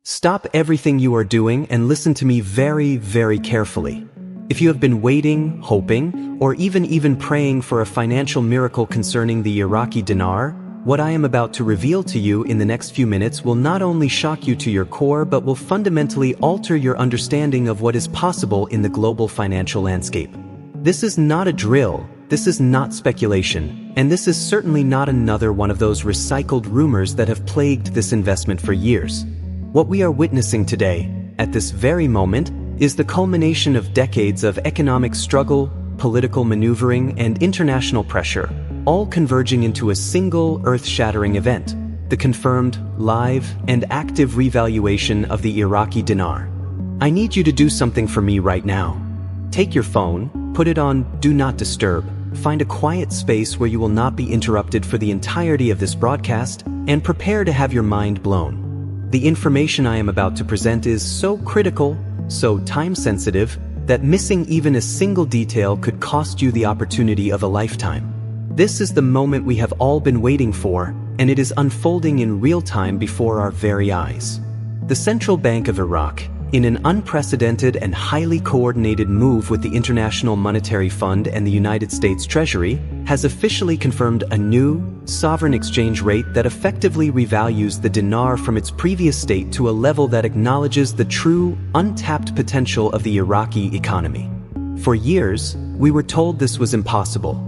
Stop everything you are doing and listen to me very, very carefully. If you have been waiting, hoping, or even praying for a financial miracle concerning the Iraqi dinar, what I am about to reveal to you in the next few minutes will not only shock you to your core but will fundamentally alter your understanding of what is possible in the global financial landscape. This is not a drill, this is not speculation, and this is certainly not another one of those recycled rumors that have plagued this investment for years. What we are witnessing today, at this very moment, is the culmination of decades of economic struggle, political maneuvering, and international pressure, all converging into a single earth-shattering event, the confirmed, live, and active revaluation of the Iraqi dinar. I need you to do something for me right now. Take your phone, put it on Do Not Disturb, find a quiet space where you will not be interrupted for the entirety of this broadcast, and prepare to have your mind blown. The information I am about to present is so critical, so time-sensitive, that missing even a single detail could cost you the opportunity of a lifetime. This is the moment we have all been waiting for, and it is unfolding in real time before our very eyes. The Central Bank of Iraq, in an unprecedented and highly coordinated move with the International Monetary Fund and the United States Treasury, has officially confirmed a new, sovereign exchange rate that effectively revalues the dinar from its previous state to a level that acknowledges the true, untapped potential of the Iraqi economy. For years, we were told this was impossible.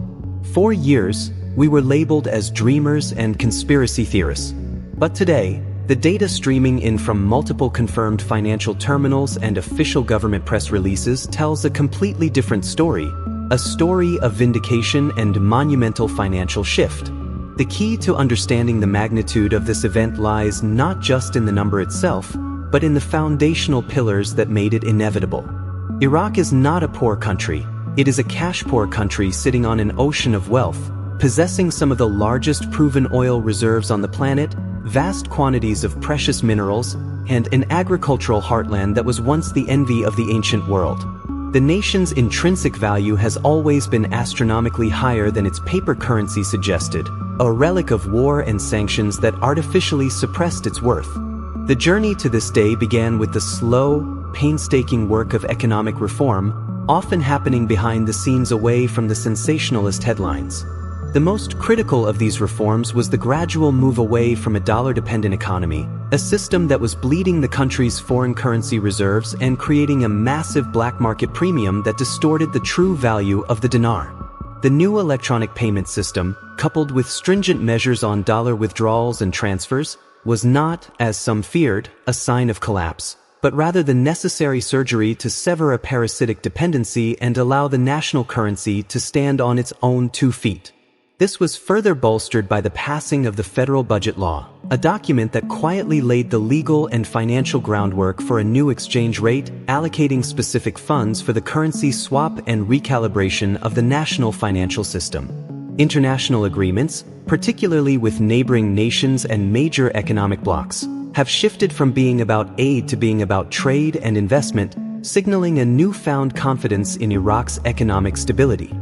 For years, we were labeled as dreamers and conspiracy theorists. But today, the data streaming in from multiple confirmed financial terminals and official government press releases tells a completely different story, a story of vindication and monumental financial shift. The key to understanding the magnitude of this event lies not just in the number itself, but in the foundational pillars that made it inevitable. Iraq is not a poor country. It is a cash-poor country sitting on an ocean of wealth, possessing some of the largest proven oil reserves on the planet, vast quantities of precious minerals, and an agricultural heartland that was once the envy of the ancient world. The nation's intrinsic value has always been astronomically higher than its paper currency suggested, a relic of war and sanctions that artificially suppressed its worth. The journey to this day began with the slow, painstaking work of economic reform, often happening behind the scenes away from the sensationalist headlines. The most critical of these reforms was the gradual move away from a dollar-dependent economy, a system that was bleeding the country's foreign currency reserves and creating a massive black market premium that distorted the true value of the dinar. The new electronic payment system, coupled with stringent measures on dollar withdrawals and transfers, was not, as some feared, a sign of collapse, but rather the necessary surgery to sever a parasitic dependency and allow the national currency to stand on its own 2 feet. This was further bolstered by the passing of the federal budget law, a document that quietly laid the legal and financial groundwork for a new exchange rate, allocating specific funds for the currency swap and recalibration of the national financial system. International agreements, particularly with neighboring nations and major economic blocs, have shifted from being about aid to being about trade and investment, signaling a newfound confidence in Iraq's economic stability.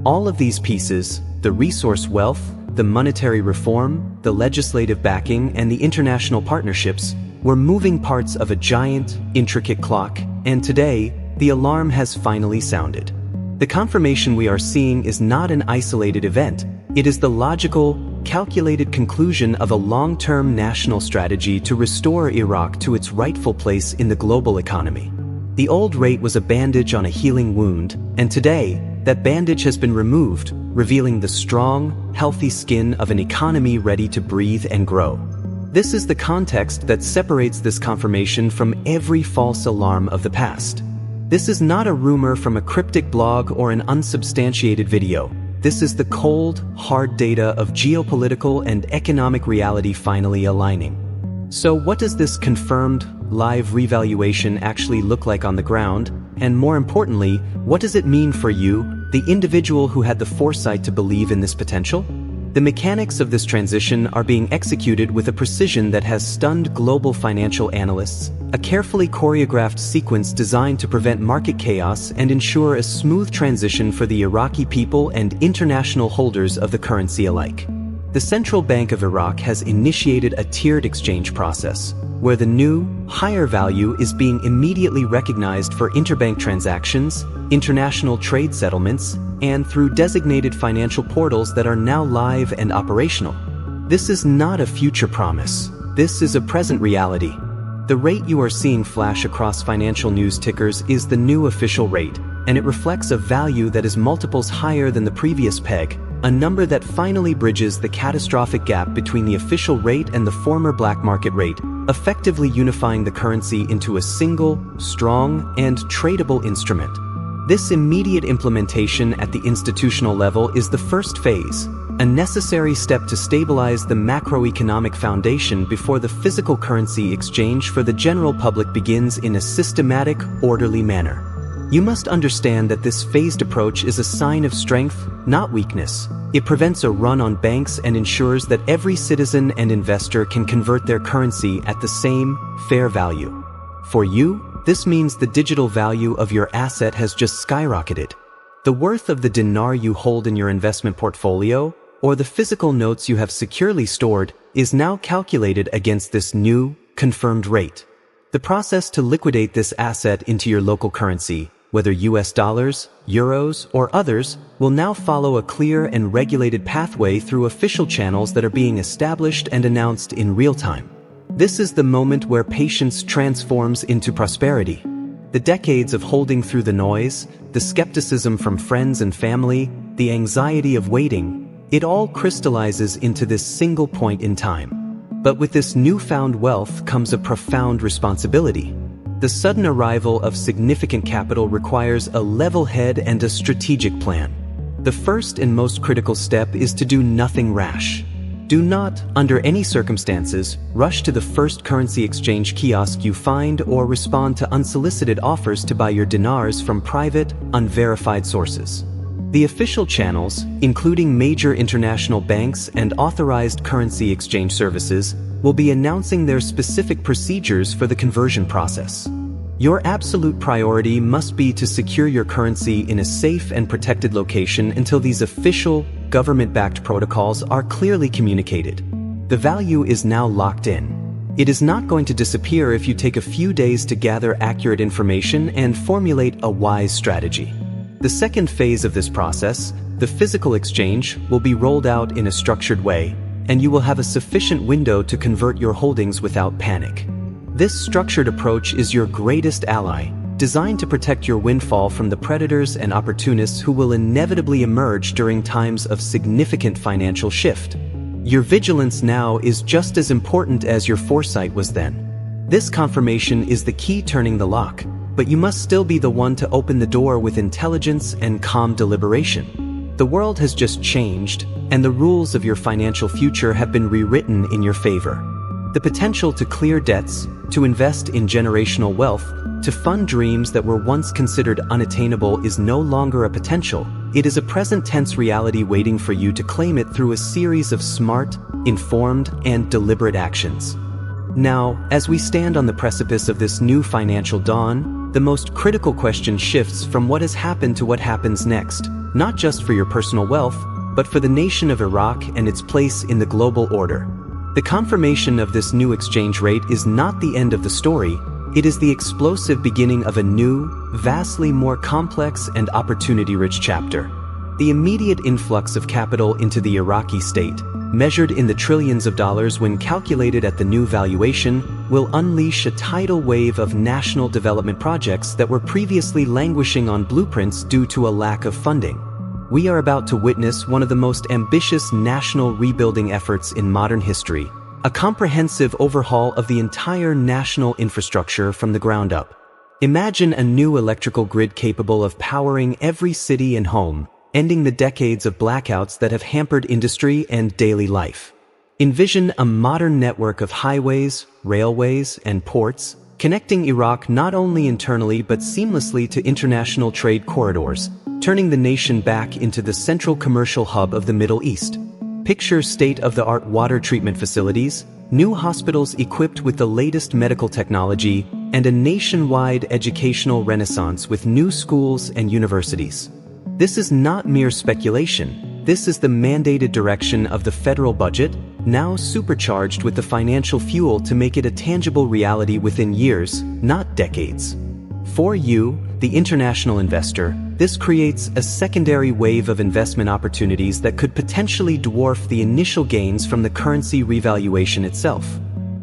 All of these pieces, the resource wealth, the monetary reform, the legislative backing, and the international partnerships, were moving parts of a giant, intricate clock, and today, the alarm has finally sounded. The confirmation we are seeing is not an isolated event. It is the logical, calculated conclusion of a long-term national strategy to restore Iraq to its rightful place in the global economy. The old rate was a bandage on a healing wound, and today, that bandage has been removed, revealing the strong, healthy skin of an economy ready to breathe and grow. This is the context that separates this confirmation from every false alarm of the past. This is not a rumor from a cryptic blog or an unsubstantiated video. This is the cold, hard data of geopolitical and economic reality finally aligning. So what does this confirmed, live revaluation actually look like on the ground? And more importantly, what does it mean for you, the individual who had the foresight to believe in this potential? The mechanics of this transition are being executed with a precision that has stunned global financial analysts, a carefully choreographed sequence designed to prevent market chaos and ensure a smooth transition for the Iraqi people and international holders of the currency alike. The Central Bank of Iraq has initiated a tiered exchange process, where the new, higher value is being immediately recognized for interbank transactions, international trade settlements, and through designated financial portals that are now live and operational. This is not a future promise. This is a present reality. The rate you are seeing flash across financial news tickers is the new official rate, and it reflects a value that is multiples higher than the previous peg, a number that finally bridges the catastrophic gap between the official rate and the former black market rate, effectively unifying the currency into a single, strong, and tradable instrument. This immediate implementation at the institutional level is the first phase, a necessary step to stabilize the macroeconomic foundation before the physical currency exchange for the general public begins in a systematic, orderly manner. You must understand that this phased approach is a sign of strength, not weakness. It prevents a run on banks and ensures that every citizen and investor can convert their currency at the same, fair value. For you, this means the digital value of your asset has just skyrocketed. The worth of the dinar you hold in your investment portfolio, or the physical notes you have securely stored, is now calculated against this new, confirmed rate. The process to liquidate this asset into your local currency, whether US dollars, euros, or others, will now follow a clear and regulated pathway through official channels that are being established and announced in real time. This is the moment where patience transforms into prosperity. The decades of holding through the noise, the skepticism from friends and family, the anxiety of waiting, it all crystallizes into this single point in time. But with this newfound wealth comes a profound responsibility. The sudden arrival of significant capital requires a level head and a strategic plan. The first and most critical step is to do nothing rash. Do not, under any circumstances, rush to the first currency exchange kiosk you find or respond to unsolicited offers to buy your dinars from private, unverified sources. The official channels, including major international banks and authorized currency exchange services, will be announcing their specific procedures for the conversion process. Your absolute priority must be to secure your currency in a safe and protected location until these official, government-backed protocols are clearly communicated. The value is now locked in. It is not going to disappear if you take a few days to gather accurate information and formulate a wise strategy. The second phase of this process, the physical exchange, will be rolled out in a structured way, and you will have a sufficient window to convert your holdings without panic. This structured approach is your greatest ally, designed to protect your windfall from the predators and opportunists who will inevitably emerge during times of significant financial shift. Your vigilance now is just as important as your foresight was then. This confirmation is the key turning the lock, but you must still be the one to open the door with intelligence and calm deliberation. The world has just changed, and the rules of your financial future have been rewritten in your favor. The potential to clear debts, to invest in generational wealth, to fund dreams that were once considered unattainable is no longer a potential. It is a present tense reality waiting for you to claim it through a series of smart, informed, and deliberate actions. Now, as we stand on the precipice of this new financial dawn, the most critical question shifts from what has happened to what happens next, not just for your personal wealth, but for the nation of Iraq and its place in the global order. The confirmation of this new exchange rate is not the end of the story, it is the explosive beginning of a new, vastly more complex and opportunity-rich chapter. The immediate influx of capital into the Iraqi state, measured in the trillions of dollars when calculated at the new valuation, will unleash a tidal wave of national development projects that were previously languishing on blueprints due to a lack of funding. We are about to witness one of the most ambitious national rebuilding efforts in modern history, a comprehensive overhaul of the entire national infrastructure from the ground up. Imagine a new electrical grid capable of powering every city and home, ending the decades of blackouts that have hampered industry and daily life. Envision a modern network of highways, railways, and ports, connecting Iraq not only internally but seamlessly to international trade corridors, turning the nation back into the central commercial hub of the Middle East. Picture state-of-the-art water treatment facilities, new hospitals equipped with the latest medical technology, and a nationwide educational renaissance with new schools and universities. This is not mere speculation. This is the mandated direction of the federal budget, now supercharged with the financial fuel to make it a tangible reality within years, not decades. For you, the international investor, this creates a secondary wave of investment opportunities that could potentially dwarf the initial gains from the currency revaluation itself.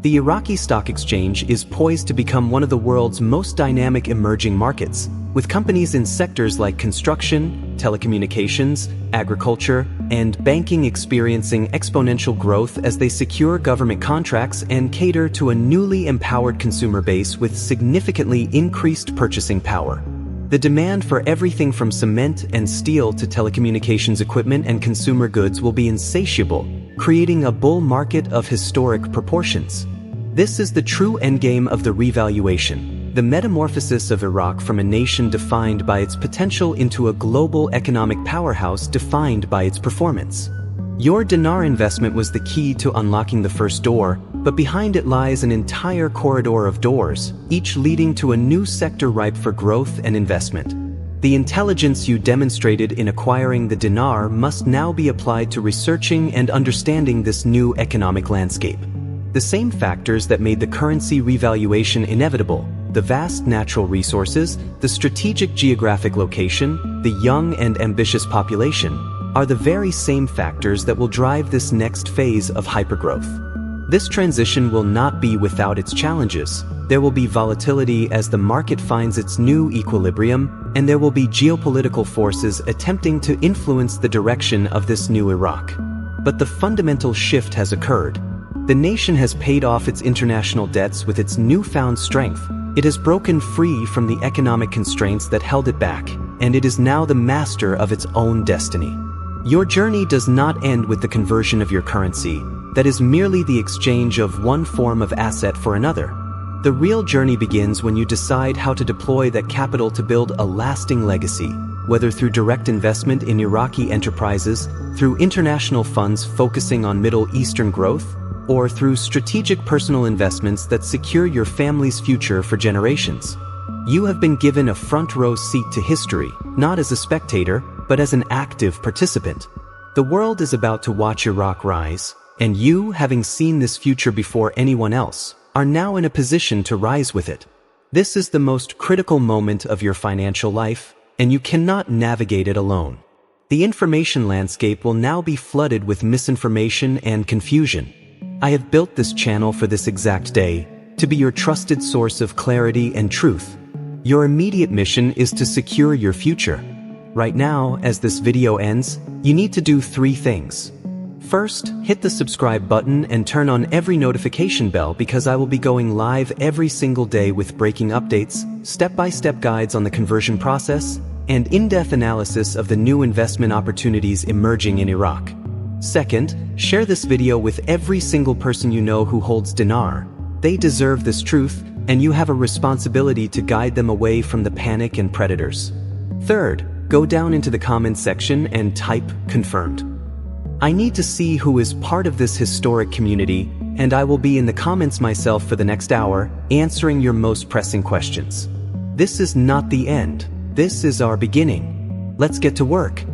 The Iraqi Stock Exchange is poised to become one of the world's most dynamic emerging markets, with companies in sectors like construction, telecommunications, agriculture, and banking experiencing exponential growth as they secure government contracts and cater to a newly empowered consumer base with significantly increased purchasing power. The demand for everything from cement and steel to telecommunications equipment and consumer goods will be insatiable, creating a bull market of historic proportions. This is the true endgame of the revaluation, the metamorphosis of Iraq from a nation defined by its potential into a global economic powerhouse defined by its performance. Your dinar investment was the key to unlocking the first door, but behind it lies an entire corridor of doors, each leading to a new sector ripe for growth and investment. The intelligence you demonstrated in acquiring the dinar must now be applied to researching and understanding this new economic landscape. The same factors that made the currency revaluation inevitable, the vast natural resources, the strategic geographic location, the young and ambitious population, are the very same factors that will drive this next phase of hypergrowth. This transition will not be without its challenges. There will be volatility as the market finds its new equilibrium, and there will be geopolitical forces attempting to influence the direction of this new Iraq. But the fundamental shift has occurred. The nation has paid off its international debts with its newfound strength. It has broken free from the economic constraints that held it back, and it is now the master of its own destiny. Your journey does not end with the conversion of your currency. That is merely the exchange of one form of asset for another. The real journey begins when you decide how to deploy that capital to build a lasting legacy, whether through direct investment in Iraqi enterprises, through international funds focusing on Middle Eastern growth, or through strategic personal investments that secure your family's future for generations. You have been given a front-row seat to history, not as a spectator, but as an active participant. The world is about to watch Iraq rise, and you, having seen this future before anyone else, are now in a position to rise with it. This is the most critical moment of your financial life, and you cannot navigate it alone. The information landscape will now be flooded with misinformation and confusion. I have built this channel for this exact day, to be your trusted source of clarity and truth. Your immediate mission is to secure your future. Right now, as this video ends, you need to do 3 things. First, hit the subscribe button and turn on every notification bell because I will be going live every single day with breaking updates, step-by-step guides on the conversion process, and in-depth analysis of the new investment opportunities emerging in Iraq. Second, share this video with every single person you know who holds dinar. They deserve this truth, and you have a responsibility to guide them away from the panic and predators. Third, go down into the comments section and type confirmed. I need to see who is part of this historic community, and I will be in the comments myself for the next hour, answering your most pressing questions. This is not the end. This is our beginning. Let's get to work.